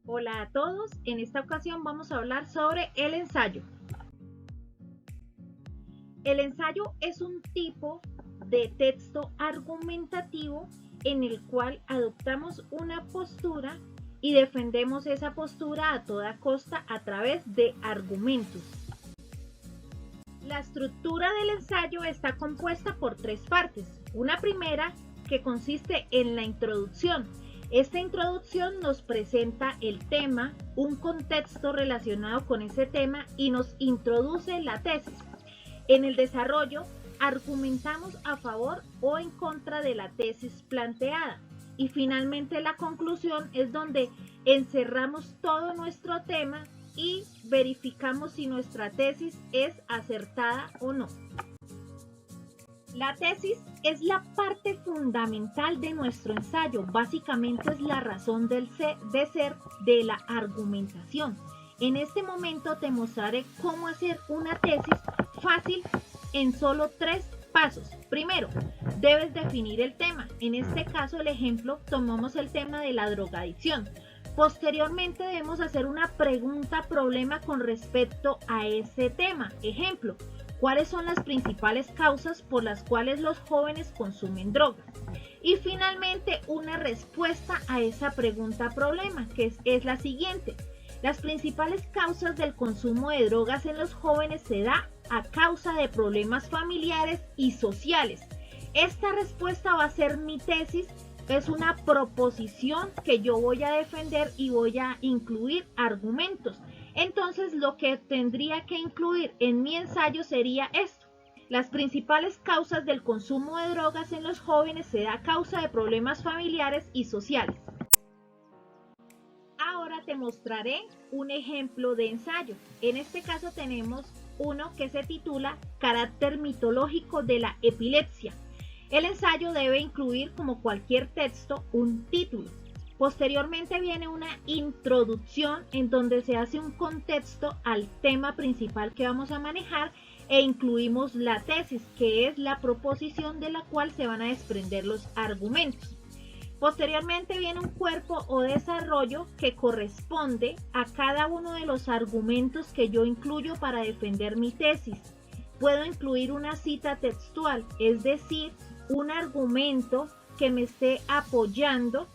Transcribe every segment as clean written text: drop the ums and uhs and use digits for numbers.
Hola a todos, en esta ocasión vamos a hablar sobre el ensayo. El ensayo es un tipo de texto argumentativo en el cual adoptamos una postura y defendemos esa postura a toda costa a través de argumentos. La estructura del ensayo está compuesta por tres partes. Una primera que consiste en la introducción. Esta introducción nos presenta el tema, un contexto relacionado con ese tema y nos introduce la tesis. En el desarrollo, argumentamos a favor o en contra de la tesis planteada. Y finalmente la conclusión es donde encerramos todo nuestro tema y verificamos si nuestra tesis es acertada o no. La tesis es la parte fundamental de nuestro ensayo, básicamente es la razón de ser de la argumentación. En este momento te mostraré cómo hacer una tesis fácil en solo 3 pasos. Primero, debes definir el tema. En este caso, el ejemplo, tomamos el tema de la drogadicción. Posteriormente debemos hacer una pregunta-problema con respecto a ese tema. Ejemplo, ¿cuáles son las principales causas por las cuales los jóvenes consumen drogas? Y finalmente una respuesta a esa pregunta-problema, que es la siguiente. Las principales causas del consumo de drogas en los jóvenes se da a causa de problemas familiares y sociales. Esta respuesta va a ser mi tesis. Es una proposición que yo voy a defender y voy a incluir argumentos. Entonces, lo que tendría que incluir en mi ensayo sería esto. Las principales causas del consumo de drogas en los jóvenes se da a causa de problemas familiares y sociales. Ahora te mostraré un ejemplo de ensayo. En este caso tenemos uno que se titula Carácter mitológico de la epilepsia. El ensayo debe incluir, como cualquier texto, un título. Posteriormente viene una introducción en donde se hace un contexto al tema principal que vamos a manejar e incluimos la tesis, que es la proposición de la cual se van a desprender los argumentos. Posteriormente viene un cuerpo o desarrollo que corresponde a cada uno de los argumentos que yo incluyo para defender mi tesis. Puedo incluir una cita textual, es decir, un argumento que me esté apoyando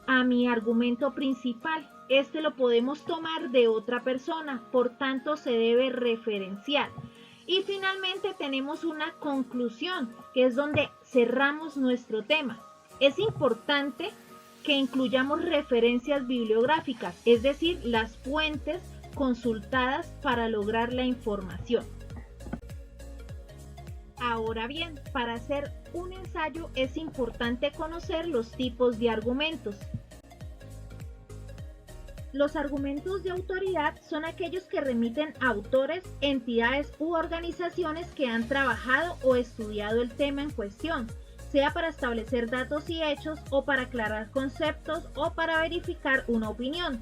a mi argumento principal. Este lo podemos tomar de otra persona, por tanto se debe referenciar. Y finalmente tenemos una conclusión, que es donde cerramos nuestro tema. Es importante que incluyamos referencias bibliográficas, es decir, las fuentes consultadas para lograr la información. Ahora bien, para hacer un ensayo es importante conocer los tipos de argumentos. Los argumentos de autoridad son aquellos que remiten a autores, entidades u organizaciones que han trabajado o estudiado el tema en cuestión, sea para establecer datos y hechos o para aclarar conceptos o para verificar una opinión.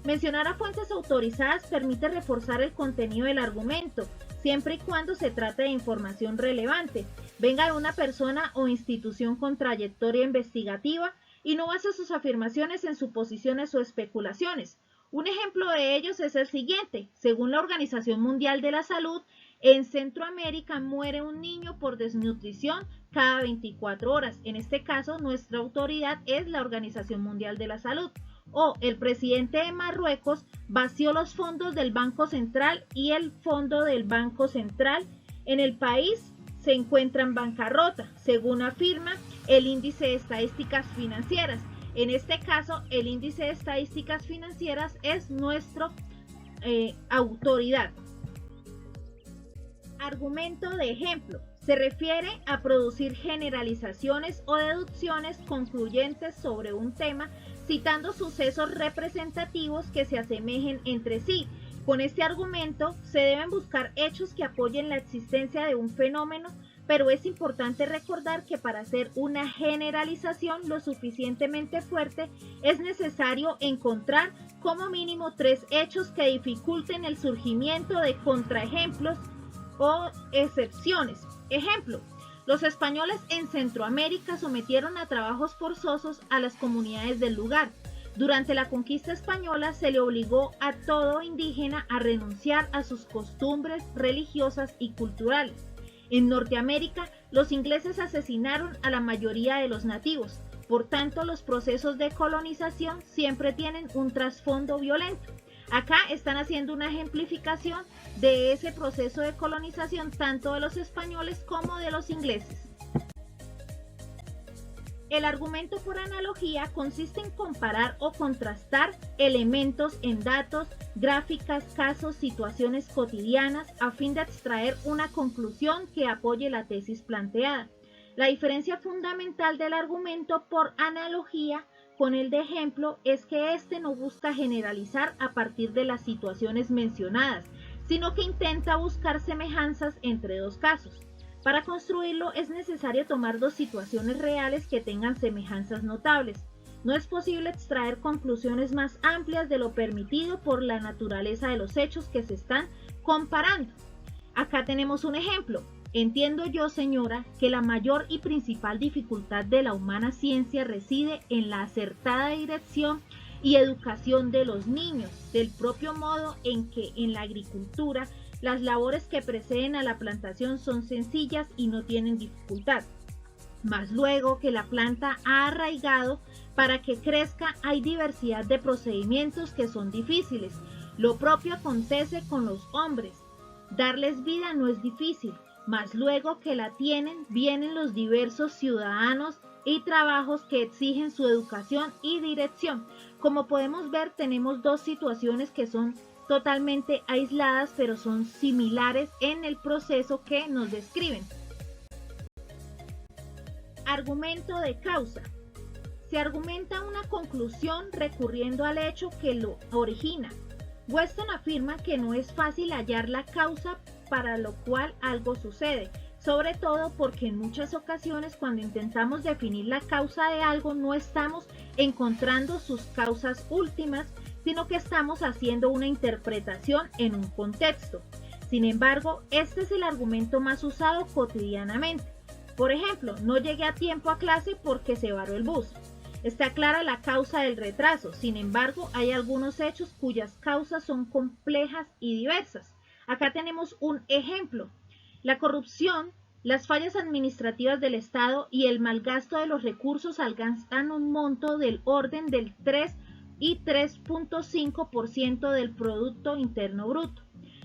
Mencionar a fuentes autorizadas permite reforzar el contenido del argumento, siempre y cuando se trate de información relevante, venga de una persona o institución con trayectoria investigativa y no base sus afirmaciones en suposiciones o especulaciones. Un ejemplo de ellos es el siguiente. Según la Organización Mundial de la Salud, en Centroamérica muere un niño por desnutrición cada 24 horas. En este caso, nuestra autoridad es la Organización Mundial de la Salud. O el presidente de Marruecos vació los fondos del Banco Central y el fondo del Banco Central en el país se encuentra en bancarrota, según afirma el Índice de Estadísticas Financieras. En este caso, el Índice de Estadísticas Financieras es nuestra autoridad. Argumento de ejemplo. Se refiere a producir generalizaciones o deducciones concluyentes sobre un tema, citando sucesos representativos que se asemejen entre sí. Con este argumento se deben buscar hechos que apoyen la existencia de un fenómeno, pero es importante recordar que para hacer una generalización lo suficientemente fuerte es necesario encontrar como mínimo 3 hechos que dificulten el surgimiento de contraejemplos o excepciones. Ejemplo, los españoles en Centroamérica sometieron a trabajos forzosos a las comunidades del lugar. Durante la conquista española se le obligó a todo indígena a renunciar a sus costumbres religiosas y culturales. En Norteamérica, los ingleses asesinaron a la mayoría de los nativos. Por tanto, los procesos de colonización siempre tienen un trasfondo violento. Acá están haciendo una ejemplificación de ese proceso de colonización tanto de los españoles como de los ingleses. El argumento por analogía consiste en comparar o contrastar elementos en datos, gráficas, casos, situaciones cotidianas a fin de extraer una conclusión que apoye la tesis planteada. La diferencia fundamental del argumento por analogía con el de ejemplo es que este no busca generalizar a partir de las situaciones mencionadas, sino que intenta buscar semejanzas entre dos casos. Para construirlo es necesario tomar dos situaciones reales que tengan semejanzas notables. No es posible extraer conclusiones más amplias de lo permitido por la naturaleza de los hechos que se están comparando. Acá tenemos un ejemplo. Entiendo yo, señora, que la mayor y principal dificultad de la humana ciencia reside en la acertada dirección y educación de los niños, del propio modo en que en la agricultura las labores que preceden a la plantación son sencillas y no tienen dificultad. Mas luego que la planta ha arraigado, para que crezca hay diversidad de procedimientos que son difíciles. Lo propio acontece con los hombres. Darles vida no es difícil, mas luego que la tienen, vienen los diversos ciudadanos y trabajos que exigen su educación y dirección. Como podemos ver, tenemos dos situaciones que son totalmente aisladas, pero son similares en el proceso que nos describen. Argumento de causa. Se argumenta una conclusión recurriendo al hecho que lo origina. Weston afirma que no es fácil hallar la causa para lo cual algo sucede, sobre todo porque en muchas ocasiones cuando intentamos definir la causa de algo no estamos encontrando sus causas últimas, sino que estamos haciendo una interpretación en un contexto. Sin embargo, este es el argumento más usado cotidianamente. Por ejemplo, no llegué a tiempo a clase porque se varó el bus. Está clara la causa del retraso, sin embargo, hay algunos hechos cuyas causas son complejas y diversas. Acá tenemos un ejemplo. La corrupción, las fallas administrativas del Estado y el malgasto de los recursos alcanzan un monto del orden del 3 y 3.5% del Producto Interno Bruto.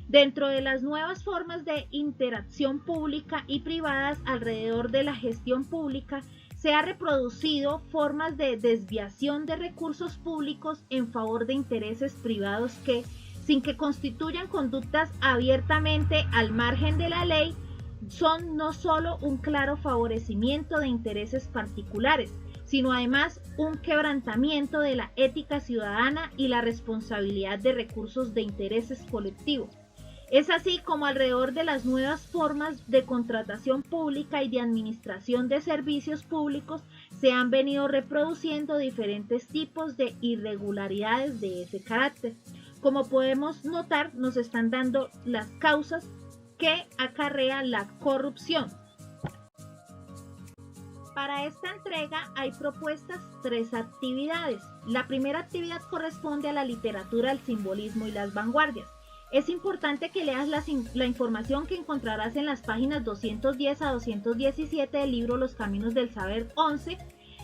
Dentro de las nuevas formas de interacción pública y privadas alrededor de la gestión pública, se ha reproducido formas de desviación de recursos públicos en favor de intereses privados que, sin que constituyan conductas abiertamente al margen de la ley, son no solo un claro favorecimiento de intereses particulares, sino además un quebrantamiento de la ética ciudadana y la responsabilidad de recursos de intereses colectivos. Es así como alrededor de las nuevas formas de contratación pública y de administración de servicios públicos se han venido reproduciendo diferentes tipos de irregularidades de ese carácter. Como podemos notar, nos están dando las causas que acarrea la corrupción. Para esta entrega hay propuestas 3 actividades. La primera actividad corresponde a la literatura, el simbolismo y las vanguardias. Es importante que leas la información que encontrarás en las páginas 210 a 217 del libro Los Caminos del Saber 11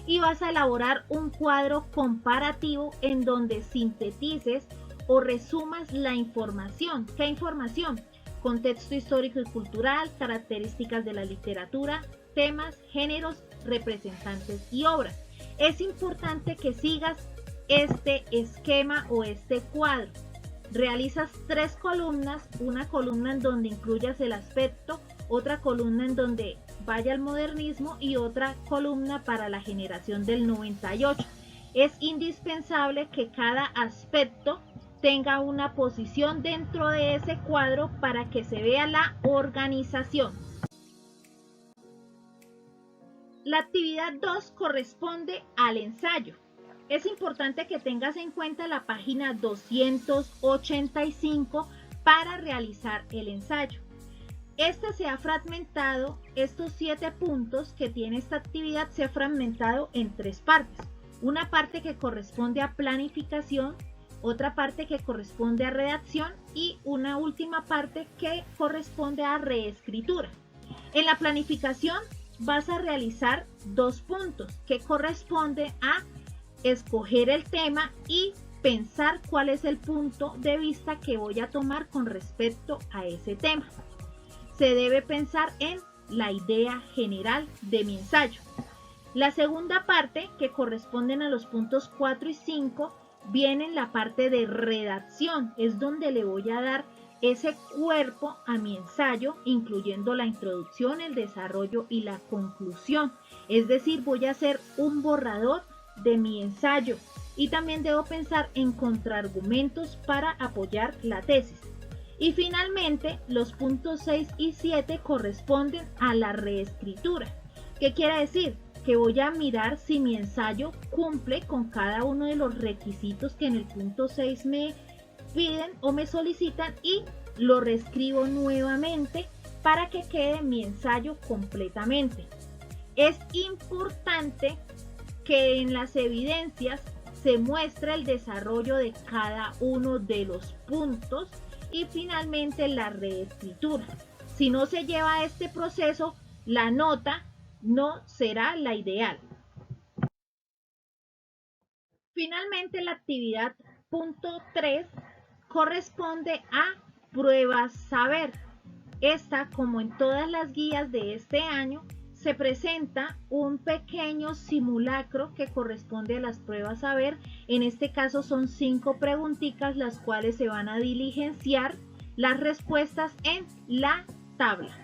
y vas a elaborar un cuadro comparativo en donde sintetices o resumas la información. ¿Qué información? Contexto histórico y cultural, características de la literatura, temas, géneros, representantes y obras. Es importante que sigas este esquema o este cuadro. Realizas 3 columnas, una columna en donde incluyas el aspecto, otra columna en donde vaya el modernismo y otra columna para la generación del 98. Es indispensable que cada aspecto tenga una posición dentro de ese cuadro para que se vea la organización. La actividad 2 corresponde al ensayo. Es importante que tengas en cuenta la página 285 para realizar el ensayo. Se ha fragmentado, estos 7 puntos que tiene esta actividad se ha fragmentado en 3 partes. una parte que corresponde a planificación, otra parte que corresponde a redacción y una última parte que corresponde a reescritura. En la planificación vas a realizar 2 puntos que corresponde a escoger el tema y pensar cuál es el punto de vista que voy a tomar con respecto a ese tema. Se debe pensar en la idea general de mi ensayo. La segunda parte, que corresponden a los puntos 4 y 5, viene en la parte de redacción. Es donde le voy a dar ese cuerpo a mi ensayo, incluyendo la introducción, el desarrollo y la conclusión. Es decir, voy a hacer un borrador de mi ensayo y también debo pensar en contraargumentos para apoyar la tesis. Y finalmente, los puntos 6 y 7 corresponden a la reescritura. ¿Qué quiere decir? Que voy a mirar si mi ensayo cumple con cada uno de los requisitos que en el punto 6 me piden o me solicitan y lo reescribo nuevamente para que quede mi ensayo completamente. Es importante que en las evidencias se muestre el desarrollo de cada uno de los puntos y finalmente la reescritura. Si no se lleva este proceso, la nota no será la ideal. Finalmente, la actividad punto 3 corresponde a pruebas saber. Esta, como en todas las guías de este año, se presenta un pequeño simulacro que corresponde a las pruebas saber. En este caso son 5 preguntitas las cuales se van a diligenciar las respuestas en la tabla.